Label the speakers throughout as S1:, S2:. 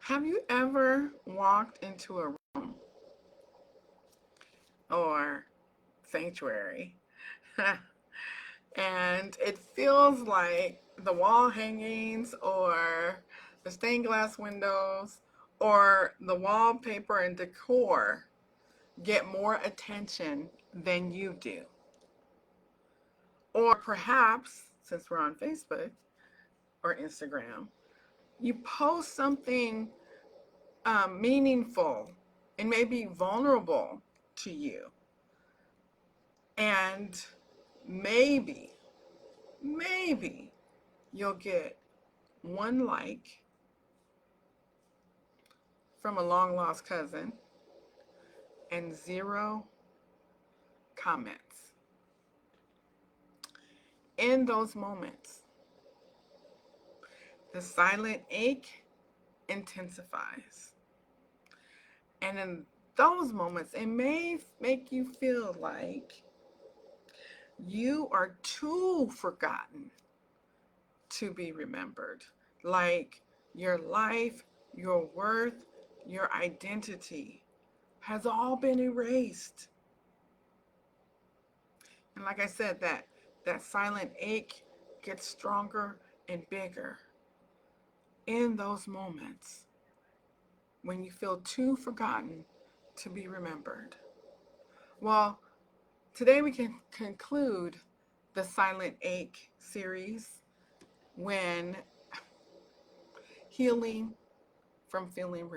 S1: Have you ever walked into a room or sanctuary and it feels like the wall hangings or the stained glass windows or the wallpaper and decor get more attention than you do? Or perhaps, since we're on Facebook or Instagram, you post something meaningful and maybe vulnerable to you. And maybe, maybe you'll get one like from a long lost cousin and zero comments. In those moments, the silent ache intensifies. And in those moments, it may make you feel like you are too forgotten to be remembered. Like your life, your worth, your identity has all been erased. And like I said, that silent ache gets stronger and bigger in those moments when you feel too forgotten to be remembered. Well, today we can conclude the Silent Ache series when healing from feeling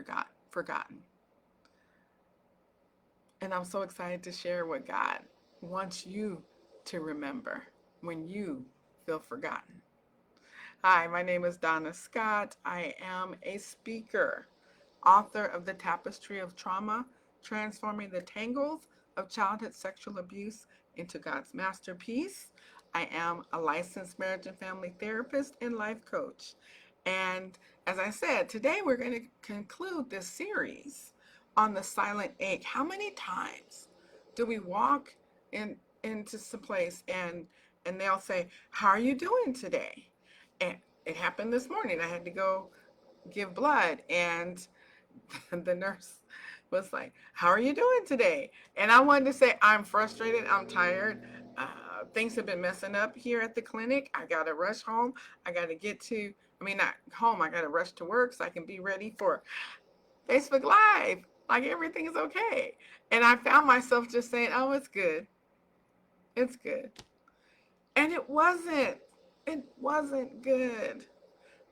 S1: forgotten. And I'm so excited to share what God wants you to remember when you feel forgotten. Hi, my name is Donna Scott. I am a speaker, author of The Tapestry of Trauma, Transforming the Tangles of Childhood Sexual Abuse into God's Masterpiece. I am a licensed marriage and family therapist and life coach. And as I said, today we're going to conclude this series on the silent ache. How many times do we walk into some place and they'll say, "How are you doing today?" And it happened this morning. I had to go give blood, and the nurse was like, "How are you doing today?" And I wanted to say, "I'm frustrated. I'm tired. Things have been messing up here at the clinic. I got to rush home. I got to get to, I mean, not home. I got to rush to work so I can be ready for Facebook Live. Like everything is okay." And I found myself just saying, "Oh, it's good. It's good." And it wasn't. It wasn't good.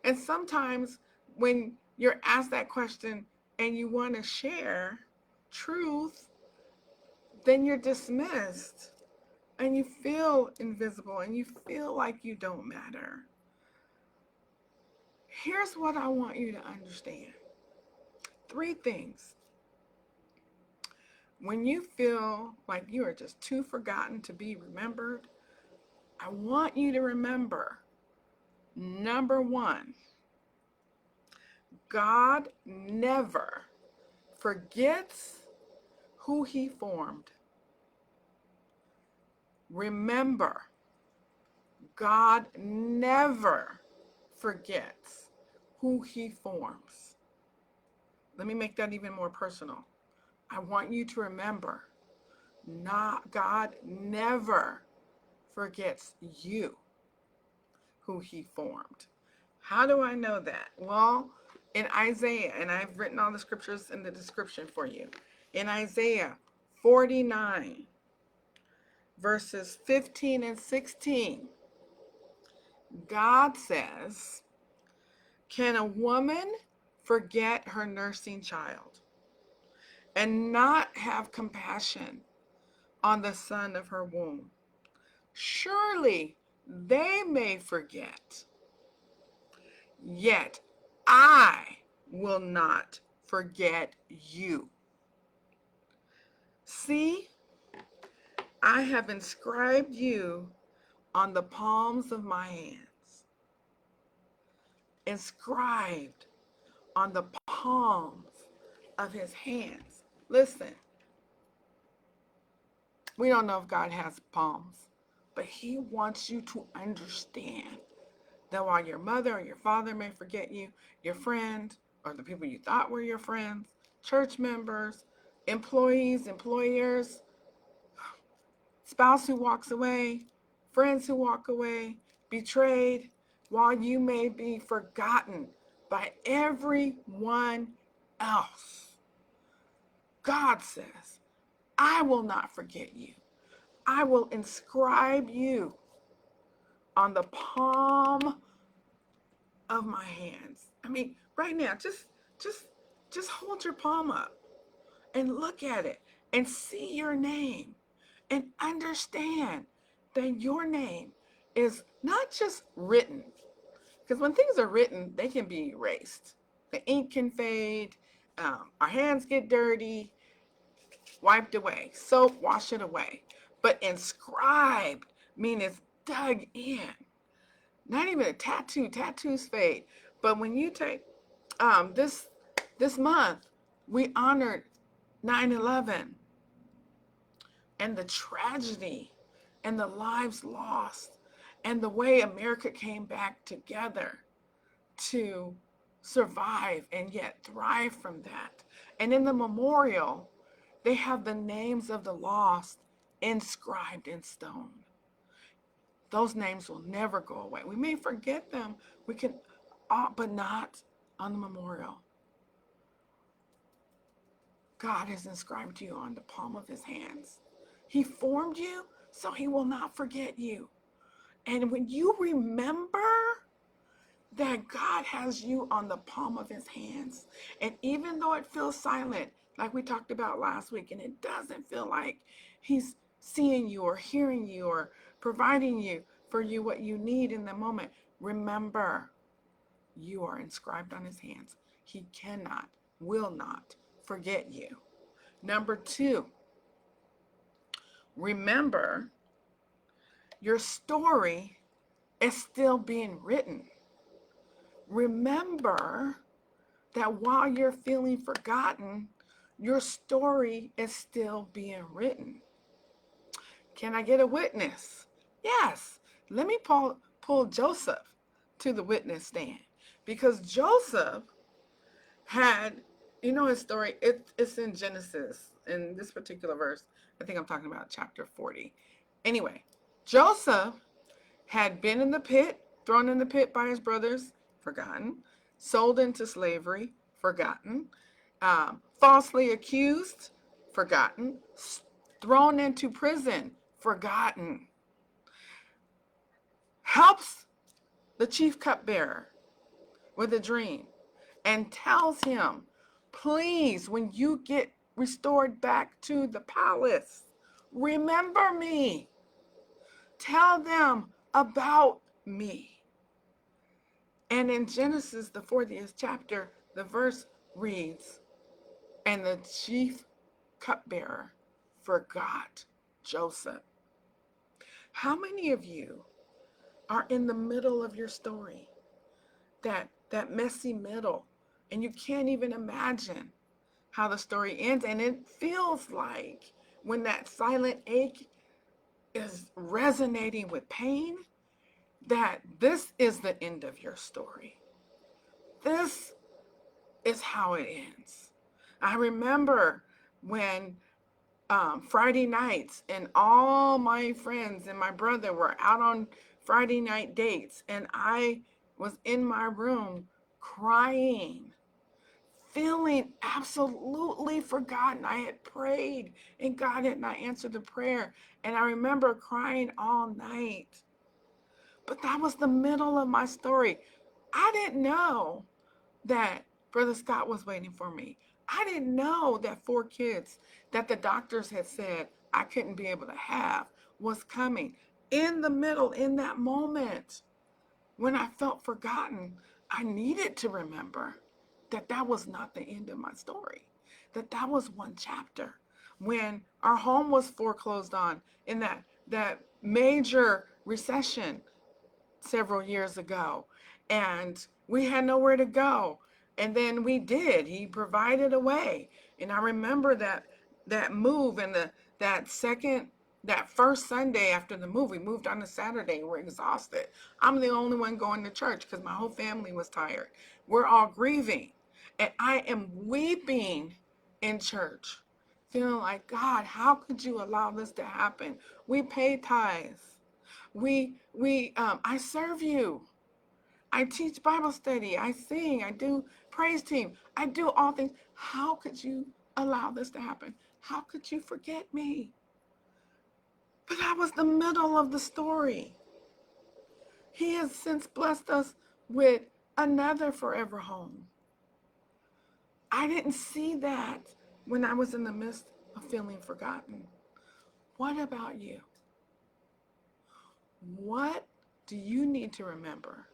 S1: And sometimes when you're asked that question and you want to share truth, then you're dismissed and you feel invisible and you feel like you don't matter. Here's what I want you to understand. 3 things. When you feel like you are just too forgotten to be remembered, I want you to remember, number 1, God never forgets who he formed. Remember, God never forgets who he forms. Let me make that even more personal. I want you to remember, God never forgets you, who he formed. How do I know that? Well, in Isaiah, and I've written all the scriptures in the description for you. In Isaiah 49, verses 15 and 16, God says, "Can a woman forget her nursing child and not have compassion on the son of her womb? Surely they may forget, yet I will not forget you. See, I have inscribed you on the palms of my hands." Inscribed on the palms of his hands. Listen, we don't know if God has palms, but he wants you to understand that while your mother or your father may forget you, your friend, or the people you thought were your friends, church members, employees, employers, spouse who walks away, friends who walk away, betrayed, while you may be forgotten by everyone else. God says, I will not forget you. I will inscribe you on the palm of my hands. I mean, right now, just just hold your palm up and look at it and see your name and understand that your name is not just written, because when things are written, they can be erased. The ink can fade, our hands get dirty, wiped away, soap, wash it away. But inscribed means it's dug in. Not even a tattoo. Tattoos fade. But when you take this month, we honored 9/11 and the tragedy and the lives lost and the way America came back together to survive and yet thrive from that. And in the memorial, they have the names of the lost inscribed in stone. Those names will never go away. We may forget them, we can, but not on the memorial. God has inscribed you on the palm of his hands. He formed you, so he will not forget you. And when you remember that God has you on the palm of his hands, and even though it feels silent, like we talked about last week, and it doesn't feel like he's seeing you or hearing you or providing you for you what you need in the moment, remember you are inscribed on his hands. He cannot, will not forget you. Number 2, remember your story is still being written. Remember that while you're feeling forgotten, your story is still being written. Can I get a witness? Yes. Let me pull Joseph to the witness stand, because Joseph had, you know his story, it's in Genesis, in this particular verse. I think I'm talking about chapter 40. Anyway, Joseph had been in the pit, thrown in the pit by his brothers, forgotten, sold into slavery, forgotten, falsely accused, forgotten, thrown into prison, forgotten. Helps the chief cupbearer with a dream and tells him, please, when you get restored back to the palace, remember me. Tell them about me. And in Genesis, the 40th chapter, the verse reads, and the chief cupbearer forgot Joseph. How many of you are in the middle of your story, that messy middle, and you can't even imagine how the story ends, and it feels like when that silent ache is resonating with pain, that this is the end of your story. This is how it ends. I remember when Friday nights, and all my friends and my brother were out on Friday night dates, and I was in my room crying, feeling absolutely forgotten. I had prayed and God had not answered the prayer, and I remember crying all night. But that was the middle of my story. I didn't know that Brother Scott was waiting for me. I didn't know that 4 kids that the doctors had said I couldn't be able to have was coming. In the middle, in that moment, when I felt forgotten, I needed to remember that that was not the end of my story, that that was one chapter. When our home was foreclosed on in that major recession several years ago, and we had nowhere to go, and then we did. He provided a way, and I remember that move, and that first Sunday after the move, we moved on a Saturday. We're exhausted. I'm the only one going to church because my whole family was tired. We're all grieving, And I am weeping in church, feeling like, God, how could you allow this to happen? We pay tithes. I serve you. I teach Bible study. I sing. I do praise team. I do all things. How could you allow this to happen? How could you forget me? But that was the middle of the story. He has since blessed us with another forever home. I didn't see that when I was in the midst of feeling forgotten. What about you? What do you need to remember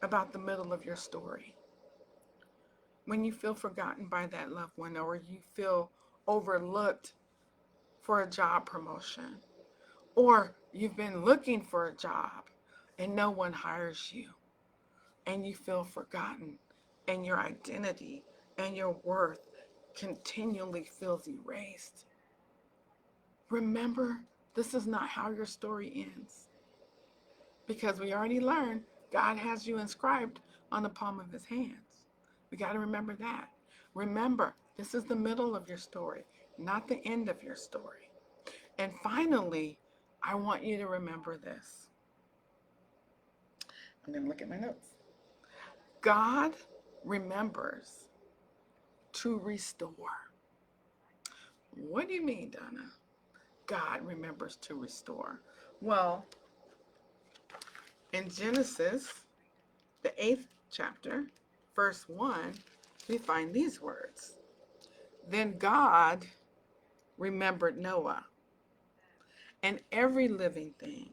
S1: about the middle of your story? When you feel forgotten by that loved one, or you feel overlooked for a job promotion, or you've been looking for a job and no one hires you, and you feel forgotten, and your identity and your worth continually feels erased. Remember, this is not how your story ends. Because we already learned God has you inscribed on the palm of his hands. We got to remember that. Remember, this is the middle of your story, not the end of your story. And finally, I want you to remember this. I'm going to look at my notes. God remembers to restore. What do you mean, Donna? God remembers to restore. Well, in Genesis, the 8th chapter, verse 1, we find these words. Then God remembered Noah and every living thing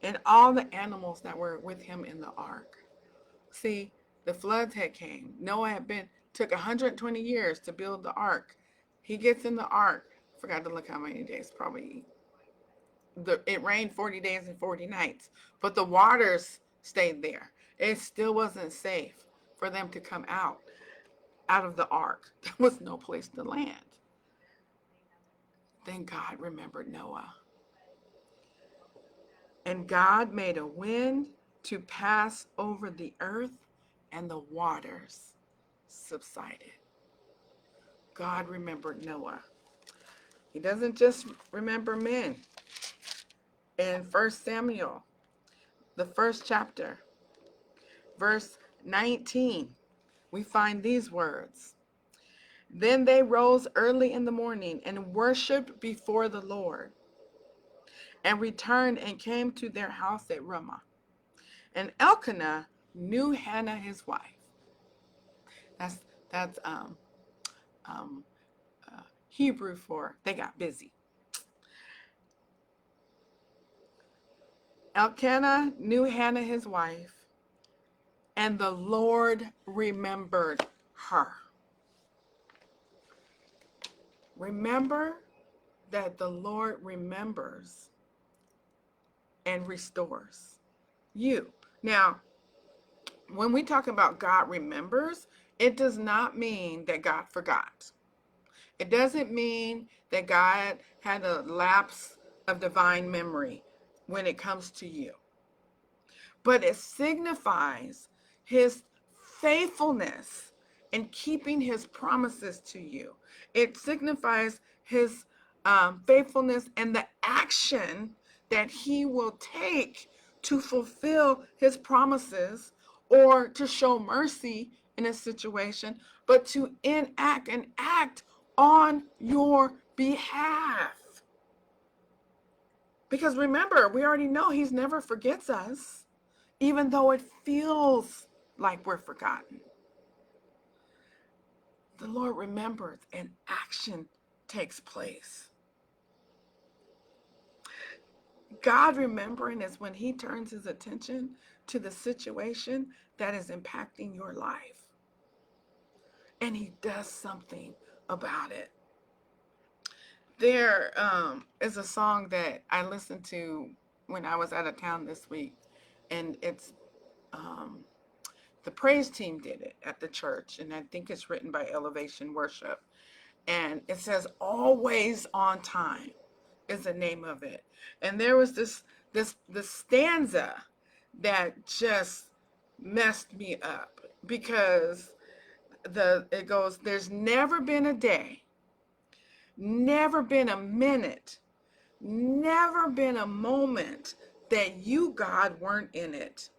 S1: and all the animals that were with him in the ark. See, the floods had came. Noah took 120 years to build the ark. He gets in the ark. Forgot to look how many days. Probably it rained 40 days and 40 nights, but the waters stayed there. It still wasn't safe for them to come out of the ark. There was no place to land. Then God remembered Noah. And God made a wind to pass over the earth, and the waters subsided. God remembered Noah. He doesn't just remember men. In 1 Samuel, the 1st chapter, verse 19, we find these words. Then they rose early in the morning and worshiped before the Lord, and returned and came to their house at Ramah. And Elkanah knew Hannah his wife. That's um, Hebrew for they got busy. Elkanah knew Hannah his wife, and the Lord remembered her. Remember that the Lord remembers and restores you. Now, when we talk about God remembers, it does not mean that God forgot. It doesn't mean that God had a lapse of divine memory when it comes to you. But it signifies his faithfulness in keeping his promises to you. It signifies his faithfulness and the action that he will take to fulfill his promises or to show mercy in a situation, but to enact and act on your behalf. Because remember, we already know he never forgets us, even though it feels like we're forgotten. The Lord remembers and action takes place. God remembering is when he turns his attention to the situation that is impacting your life. And he does something about it. There is a song that I listened to when I was out of town this week. And it's the praise team did it at the church. And I think it's written by Elevation Worship. And it says, Always on Time is the name of it. And there was this stanza that just messed me up because it goes, there's never been a day, never been a minute, never been a moment that you, God, weren't in it.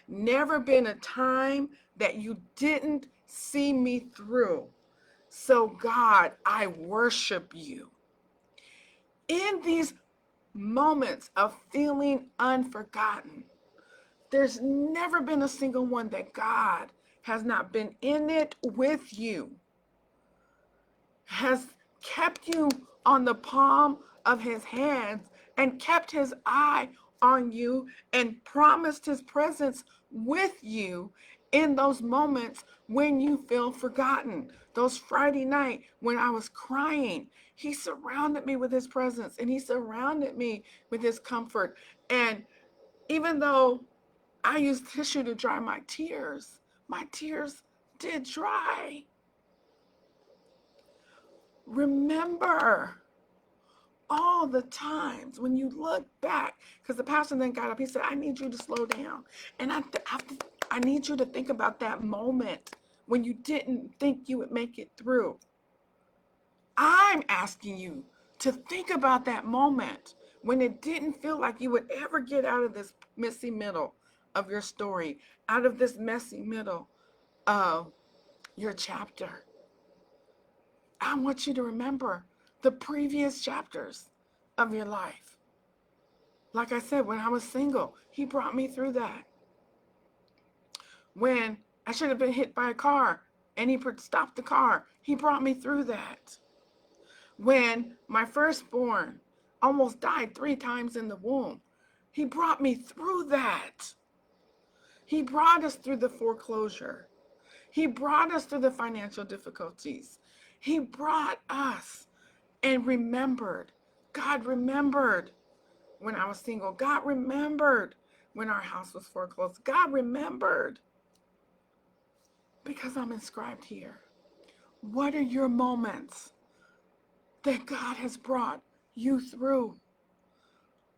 S1: Never been a time that you didn't see me through. So, God, I worship you. In these moments of feeling unforgotten, there's never been a single one that God has not been in it with you, has kept you on the palm of his hands and kept his eye on you and promised his presence with you in those moments when you feel forgotten. Those Friday night when I was crying, he surrounded me with his presence and he surrounded me with his comfort. And even though I used tissue to dry my tears did dry. Remember all the times when you look back, because the pastor then got up, he said, I need you to slow down. And I need you to think about that moment when you didn't think you would make it through. I'm asking you to think about that moment when it didn't feel like you would ever get out of this messy middle of your story, out of this messy middle of your chapter. I want you to remember the previous chapters of your life. Like I said, when I was single, he brought me through that. When I should have been hit by a car and he stopped the car, he brought me through that. When my firstborn almost died 3 times in the womb, he brought me through that. He brought us through the foreclosure. He brought us through the financial difficulties. He brought us and remembered. God remembered when I was single. God remembered when our house was foreclosed. God remembered because I'm inscribed here. What are your moments that God has brought you through?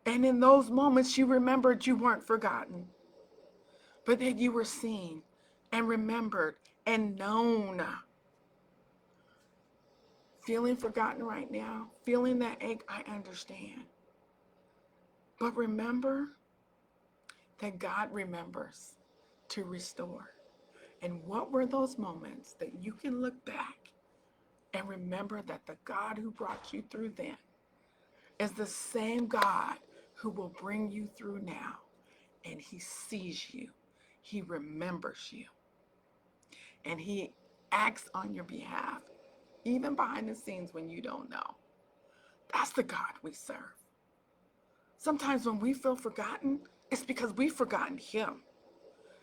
S1: And in those moments, you remembered you weren't forgotten, but that you were seen and remembered and known. Feeling forgotten right now, feeling that ache, I understand. But remember that God remembers to restore. And what were those moments that you can look back and remember that the God who brought you through then is the same God who will bring you through now. And he sees you. He remembers you. And he acts on your behalf, even behind the scenes when you don't know. That's the God we serve. Sometimes when we feel forgotten, it's because we've forgotten him.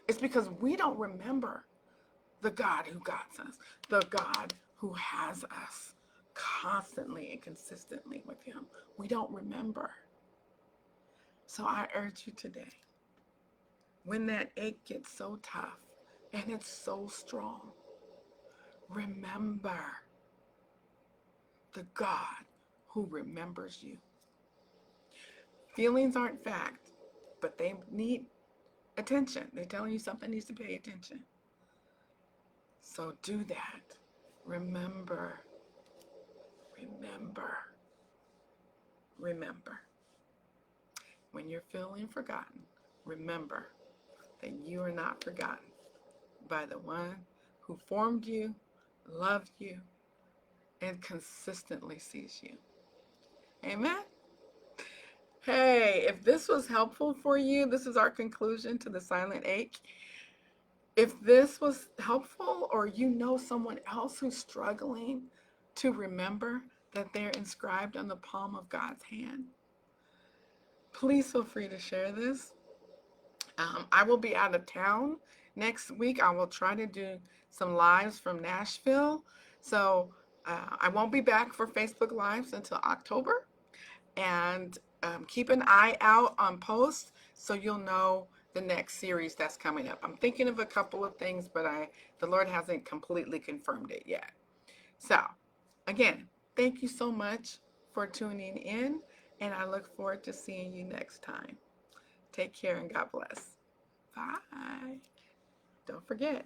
S1: It's because we don't remember the God who got us, the God who has us constantly and consistently with him. We don't remember. So I urge you today, when that ache gets so tough and it's so strong, remember the God who remembers you. Feelings aren't fact, but they need attention. They're telling you something needs to pay attention. So do that. Remember, remember, remember. When you're feeling forgotten, remember that you are not forgotten by the one who formed you, loved you, and consistently sees you. Amen? Hey, if this was helpful for you, this is our conclusion to the silent ache. If this was helpful, or you know someone else who's struggling to remember that they're inscribed on the palm of God's hand, please feel free to share this. I will be out of town next week. I will try to do some lives from Nashville. So I won't be back for Facebook Lives until October. And keep an eye out on posts so you'll know the next series that's coming up. I'm thinking of a couple of things, but the Lord hasn't completely confirmed it yet. So again, thank you so much for tuning in, and I look forward to seeing you next time. Take care and God bless. Bye. Don't forget,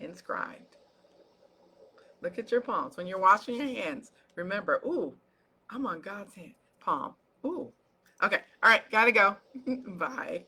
S1: inscribed. Look at your palms. When you're washing your hands, remember, ooh, I'm on God's hand, palm. Ooh. Okay. All right. Gotta go. Bye.